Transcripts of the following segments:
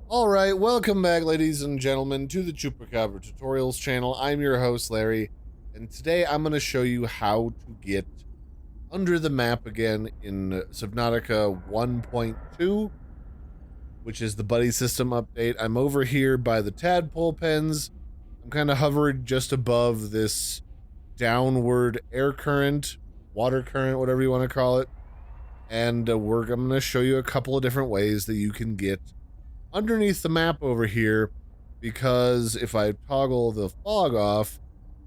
Alright, welcome back, ladies and gentlemen, to the Chupacabra Tutorials channel. I'm your host, Larry, and today I'm going to show you how to get under the map again in Subnautica 1.2, which is the buddy system update. I'm over here by the tadpole pens. I'm kind of hovering just above this downward air current, water current, whatever you want to call it, and I'm going to show you a couple of different ways that you can get underneath the map over here, because if I toggle the fog off,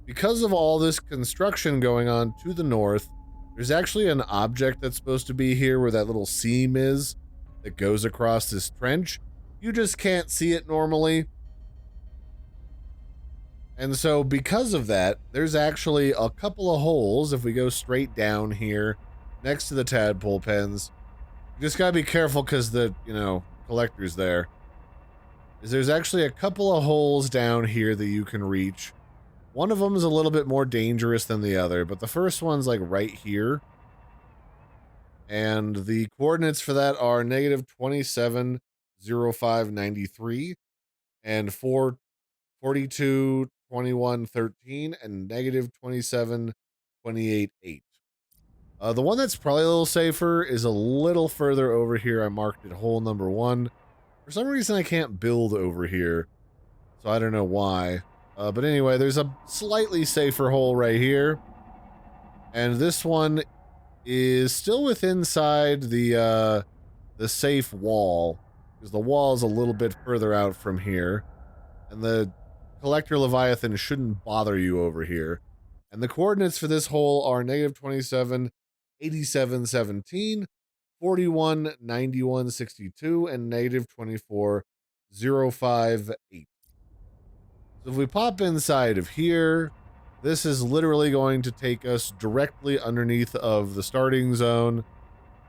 because of all this construction going on to the north, there's actually an object that's supposed to be here where that little seam is that goes across this trench. You just can't see it normally. And so because of that, there's actually a couple of holes. If we go straight down here next to the tadpole pens, you just gotta be careful because the, collector's there. There's actually a couple of holes down here that you can reach. One of them is a little bit more dangerous than the other, but the first one's like right here. And the coordinates for that are -270593 and 4422113 and -27288. The one that's probably a little safer is a little further over here. I marked it hole number 1. For some reason, I can't build over here, so I don't know why. But anyway, there's a slightly safer hole right here. And this one is still within the safe wall, because the wall is a little bit further out from here. And the Collector Leviathan shouldn't bother you over here. And the coordinates for this hole are -27, 8717, 41, 91, 62, and -24, 058. So if we pop inside of here, this is literally going to take us directly underneath of the starting zone.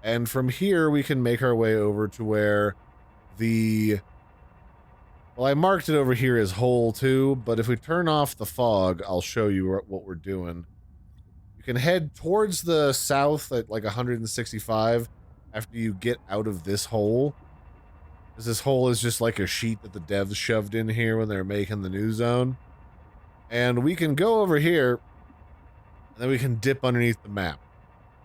And from here, we can make our way over to where well, I marked it over here as hole 2, but if we turn off the fog, I'll show you what we're doing. You can head towards the south at like 165 after you get out of this hole. Because this hole is just like a sheet that the devs shoved in here when they're making the new zone. And we can go over here, and then we can dip underneath the map.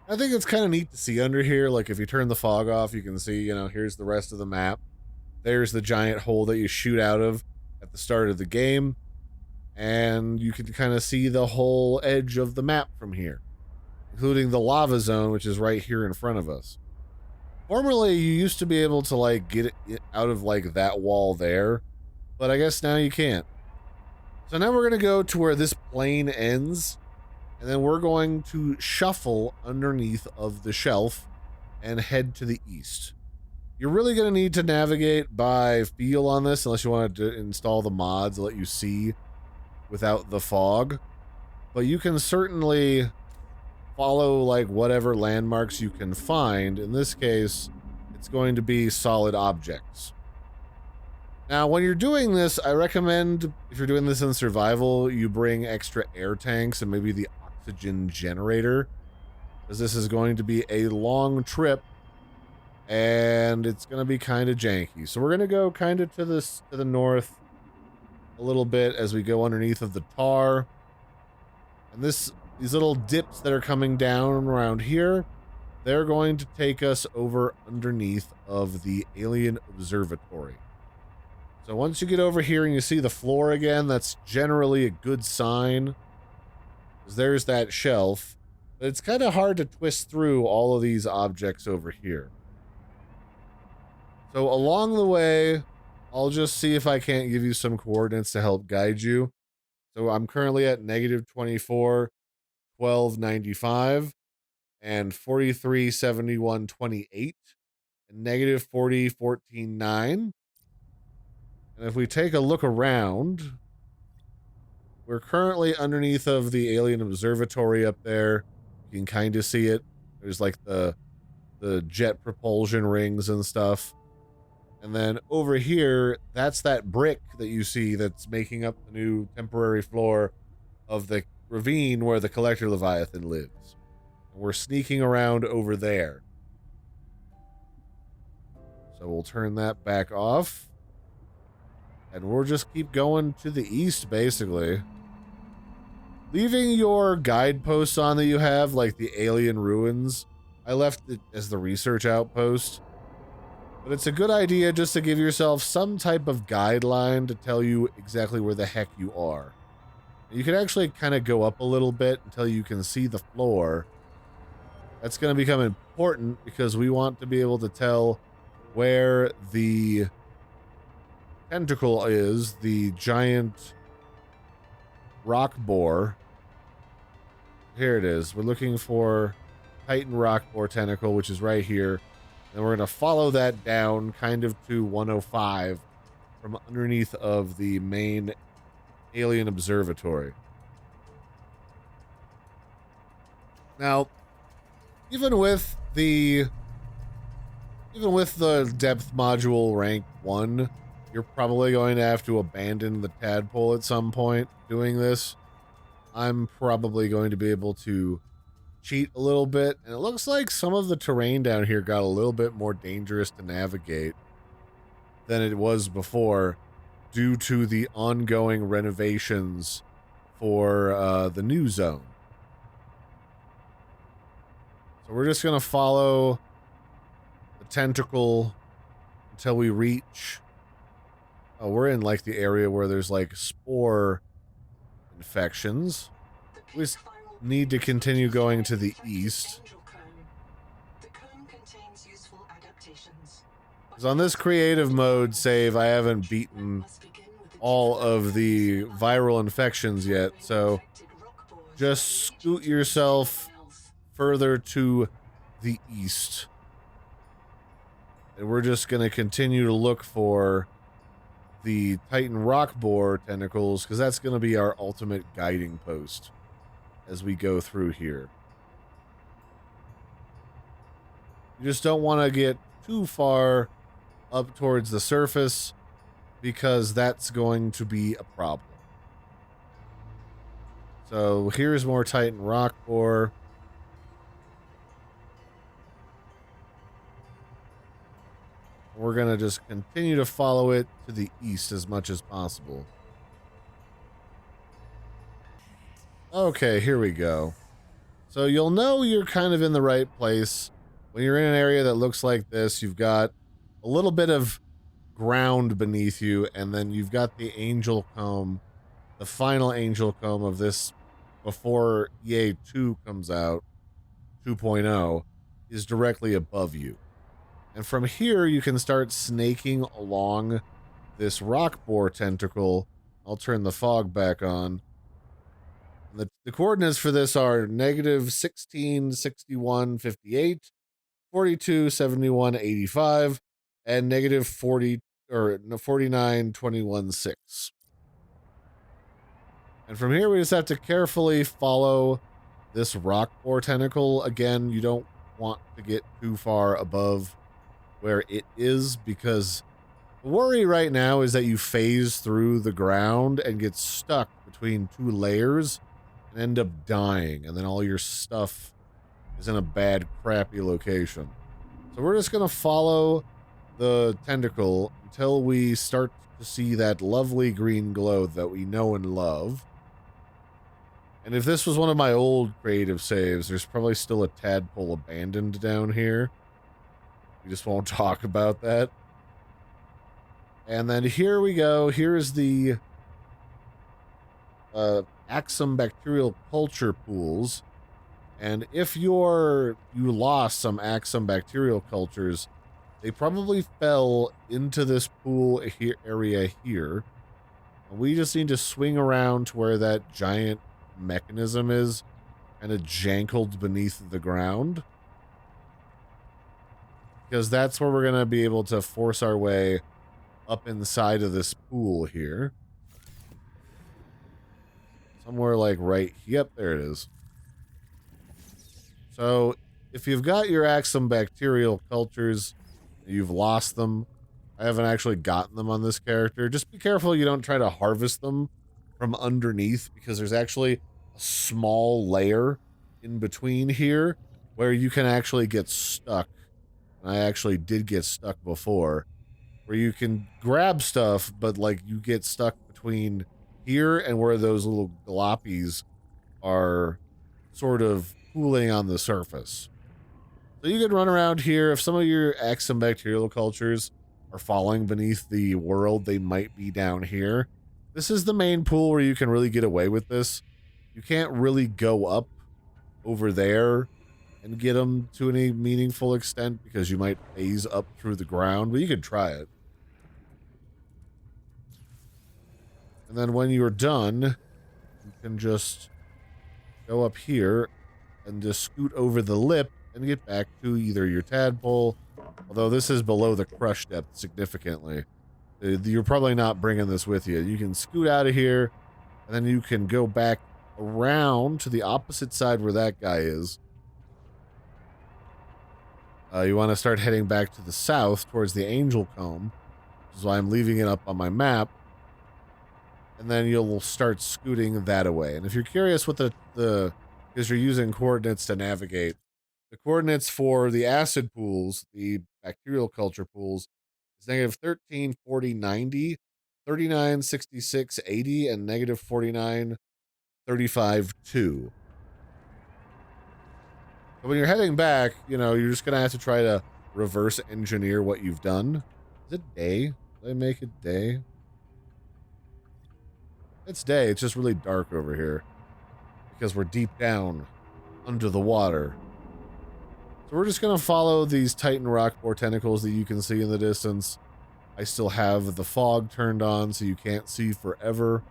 I think it's kind of neat to see under here. Like if you turn the fog off, you can see, here's the rest of the map. There's the giant hole that you shoot out of at the start of the game. And you can kind of see the whole edge of the map from here, including the lava zone, which is right here in front of us. Formerly, you used to be able to, like, get it out of, like, that wall there, but I guess now you can't. So now we're going to go to where this plane ends, and then we're going to shuffle underneath of the shelf and head to the east. You're really going to need to navigate by feel on this, unless you want to install the mods that let you see without the fog. But you can certainly follow like whatever landmarks you can find. In this case, it's going to be solid objects. Now, when you're doing this, I recommend, if you're doing this in survival, you bring extra air tanks and maybe the oxygen generator, because this is going to be a long trip and it's going to be kind of janky. So we're going to go kind of to the north a little bit as we go underneath of the tar. And these little dips that are coming down around here, they're going to take us over underneath of the alien observatory. So once you get over here and you see the floor again, that's generally a good sign, because there's that shelf. But it's kind of hard to twist through all of these objects over here. So along the way, I'll just see if I can't give you some coordinates to help guide you. So I'm currently at -24, 1295, and 43, 71, 28, and -40, 14, 9. And if we take a look around, we're currently underneath of the alien observatory up there. You can kind of see it. There's like the jet propulsion rings and stuff. And then over here, that's that brick that you see that's making up the new temporary floor of the ravine where the Collector Leviathan lives. And we're sneaking around over there. So we'll turn that back off. And we'll just keep going to the east, basically. Leaving your guideposts on that you have, like the alien ruins, I left it as the research outpost. But it's a good idea just to give yourself some type of guideline to tell you exactly where the heck you are. You can actually kind of go up a little bit until you can see the floor. That's going to become important because we want to be able to tell where the tentacle is, the giant rock boar. Here it is. We're looking for Titan rock boar tentacle, which is right here. And we're going to follow that down kind of to 105 from underneath of the main alien observatory. Now, even with the depth module rank 1, you're probably going to have to abandon the tadpole at some point doing this. I'm probably going to be able to cheat a little bit, and it looks like some of the terrain down here got a little bit more dangerous to navigate than it was before due to the ongoing renovations for the new zone. So we're just going to follow the tentacle until we reach... Oh, we're in like the area where there's like spore infections. We need to continue going to the east. Because on this creative mode save, I haven't beaten all of the viral infections yet, so just scoot yourself further to the east. And we're just going to continue to look for the Titan rock boar tentacles, because that's going to be our ultimate guiding post as we go through here. You just don't want to get too far up towards the surface, because that's going to be a problem. So here's more Titan rock boar. We're going to just continue to follow it to the east as much as possible. Okay, here we go. So you'll know you're kind of in the right place when you're in an area that looks like this. You've got a little bit of ground beneath you, and then you've got the angel comb, the final angel comb of this before EA 2 comes out, 2.0, is directly above you. And from here, you can start snaking along this rock boar tentacle. I'll turn the fog back on. The coordinates for this are negative 16, 61, 58, 42, 71, 85, and negative 40, or 49, 21, 6. And from here, we just have to carefully follow this rock boar tentacle. Again, you don't want to get too far above where it is, because the worry right now is that you phase through the ground and get stuck between two layers and end up dying, and then all your stuff is in a bad, crappy location. So we're just going to follow the tentacle until we start to see that lovely green glow that we know and love. And if this was one of my old creative saves, there's probably still a tadpole abandoned down here. We just won't talk about that. And then here we go. Here's the Axum Bacterial Culture pools. And if you lost some Axum Bacterial Cultures, they probably fell into this pool here, area here. And we just need to swing around to where that giant mechanism is, kind of jankled beneath the ground. Because that's where we're going to be able to force our way up inside of this pool here. Somewhere like right, yep, there it is. So if you've got your Axum Bacterial Cultures, you've lost them. I haven't actually gotten them on this character. Just be careful you don't try to harvest them from underneath, because there's actually a small layer in between here where you can actually get stuck. And I actually did get stuck before. where you can grab stuff, but like you get stuck between here and where those little gloppies are sort of pooling on the surface. So you can run around here. If some of your Axum Bacterial Cultures are falling beneath the world, they might be down here. This is the main pool where you can really get away with this. You can't really go up over there and get them to any meaningful extent because you might phase up through the ground, but you could try it. And then when you're done, you can just go up here and just scoot over the lip and get back to either your tadpole, although this is below the crush depth significantly. You're probably not bringing this with you. You can scoot out of here, and then you can go back around to the opposite side where that guy is. You want to start heading back to the south towards the Angel Comb, which is why I'm leaving it up on my map. And then you'll start scooting that away. And if you're curious what because you're using coordinates to navigate, the coordinates for the acid pools, the bacterial culture pools, is negative 13, 40, 90, 39, 66, 80, and negative 49, 35, 2. So when you're heading back, you're just going to have to try to reverse engineer what you've done. Is it day? Did I make it day? It's day. It's just really dark over here because we're deep down under the water. So we're just going to follow these Titan rock boar tentacles that you can see in the distance. I still have the fog turned on so you can't see forever.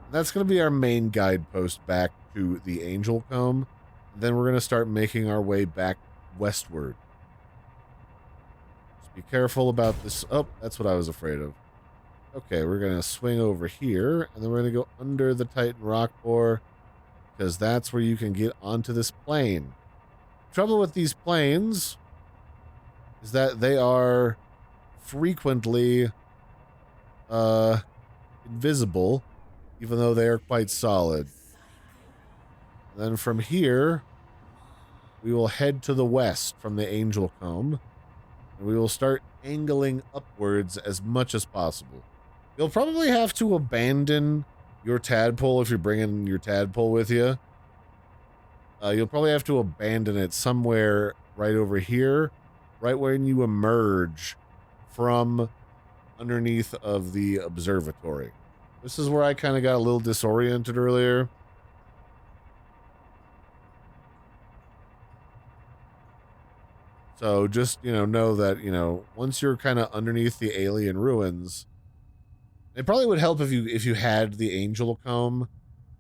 And that's going to be our main guidepost back to the Angel Comb. And then we're going to start making our way back westward. Just be careful about this. Oh, that's what I was afraid of. Okay, we're going to swing over here, and then we're going to go under the Titan rock boar, because that's where you can get onto this plane. The trouble with these planes is that they are frequently invisible, even though they are quite solid. And then from here, we will head to the west from the Angel Comb, and we will start angling upwards as much as possible. You'll probably have to abandon your tadpole if you're bringing your tadpole with you. You'll probably have to abandon it somewhere right over here, right when you emerge from underneath of the observatory. This is where I kind of got a little disoriented earlier. So just, know that, once you're kind of underneath the alien ruins, it probably would help if you had the Angel Comb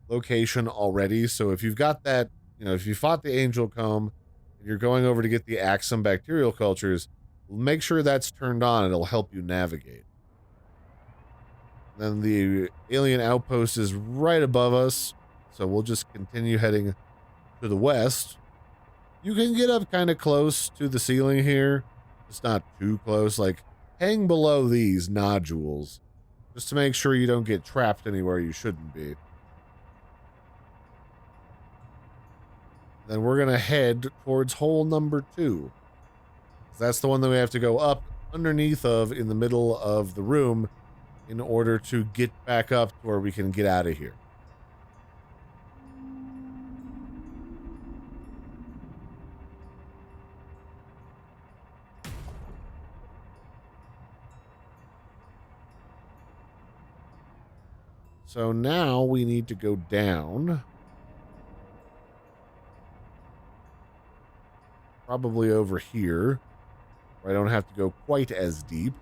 location already. So if you've got that, if you fought the Angel Comb and you're going over to get the Axum Bacterial Cultures, make sure that's turned on. It'll help you navigate. Then the alien outpost is right above us, so we'll just continue heading to the west. You can get up kind of close to the ceiling here. It's not too close. Like, hang below these nodules, just to make sure you don't get trapped anywhere you shouldn't be. Then we're going to head towards hole number 2. That's the one that we have to go up underneath of in the middle of the room in order to get back up to where we can get out of here. So now we need to go down. Probably over here, where I don't have to go quite as deep.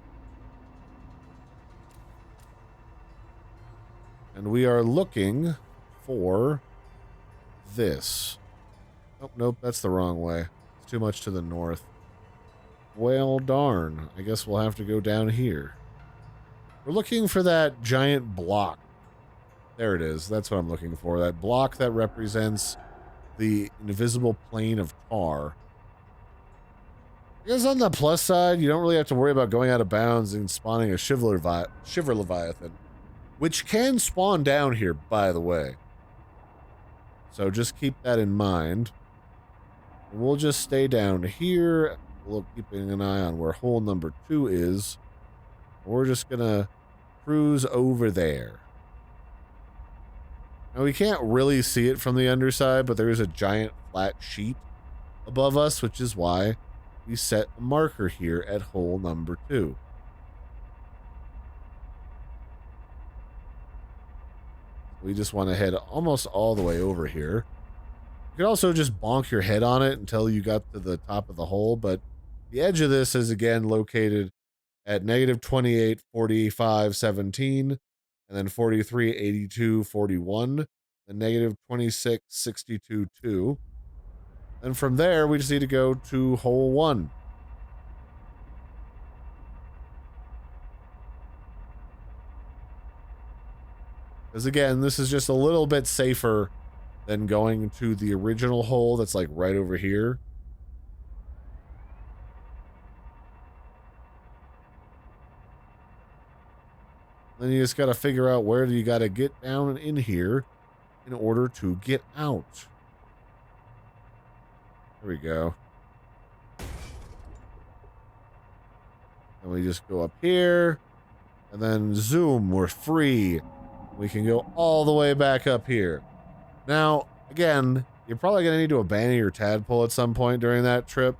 And we are looking for this. Oh, nope, that's the wrong way. It's too much to the north. Well, darn. I guess we'll have to go down here. We're looking for that giant block. There it is. That's what I'm looking for. That block that represents the invisible plane of tar. I guess on the plus side, you don't really have to worry about going out of bounds and spawning a Shiver Leviathan, which can spawn down here, by the way. So just keep that in mind. We'll just stay down here. We'll keep an eye on where hole number 2 is. We're just gonna cruise over there. Now we can't really see it from the underside, but there is a giant flat sheet above us, which is why we set a marker here at hole number 2. We just want to head almost all the way over here. You could also just bonk your head on it until you got to the top of the hole, but the edge of this is again located at negative 28, 45, 17, and then 43, 82, 41, and negative 26, 62, 2. And from there, we just need to go to hole 1. Because again, this is just a little bit safer than going to the original hole that's like right over here. Then you just got to figure out where you got to get down in here in order to get out. There we go. And we just go up here and then zoom, we're free. We can go all the way back up here. Now, again, you're probably going to need to abandon your tadpole at some point during that trip.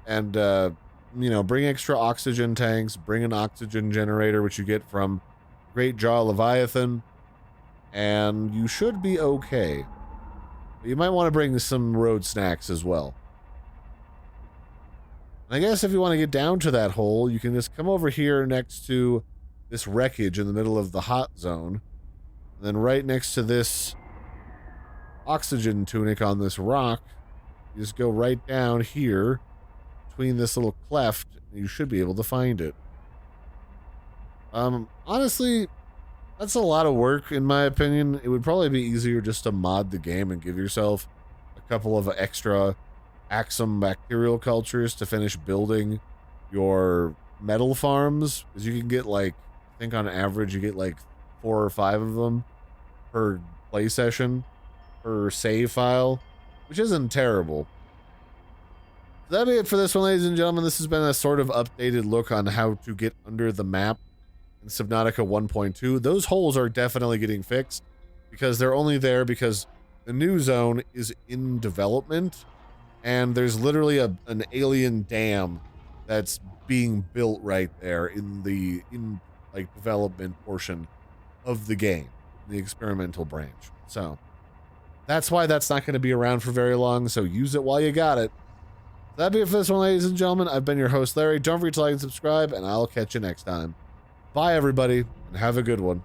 And, you know, bring extra oxygen tanks, bring an oxygen generator, which you get from Great Jaw Leviathan, and you should be okay. But you might want to bring some road snacks as well. And I guess if you want to get down to that hole, you can just come over here next to this wreckage in the middle of the hot zone. And then right next to this oxygen tunic on this rock, you just go right down here between this little cleft, and you should be able to find it. Honestly, that's a lot of work in my opinion. It would probably be easier just to mod the game and give yourself a couple of extra Axum Bacterial Cultures to finish building your metal farms, because you can get like, I think on average you get like 4 or 5 of them per play session, per save file, which isn't terrible. That'll be it for this one, ladies and gentlemen. This has been a sort of updated look on how to get under the map in Subnautica 1.2. Those holes are definitely getting fixed because they're only there because the new zone is in development, and there's literally an alien dam that's being built right there in the like development portion of the game, the experimental branch. So that's why that's not going to be around for very long, so use it while you got it. That'd be it for this one, ladies and gentlemen. I've been your host, Larry. Don't forget to like and subscribe, and I'll catch you next time. Bye, everybody, and have a good one.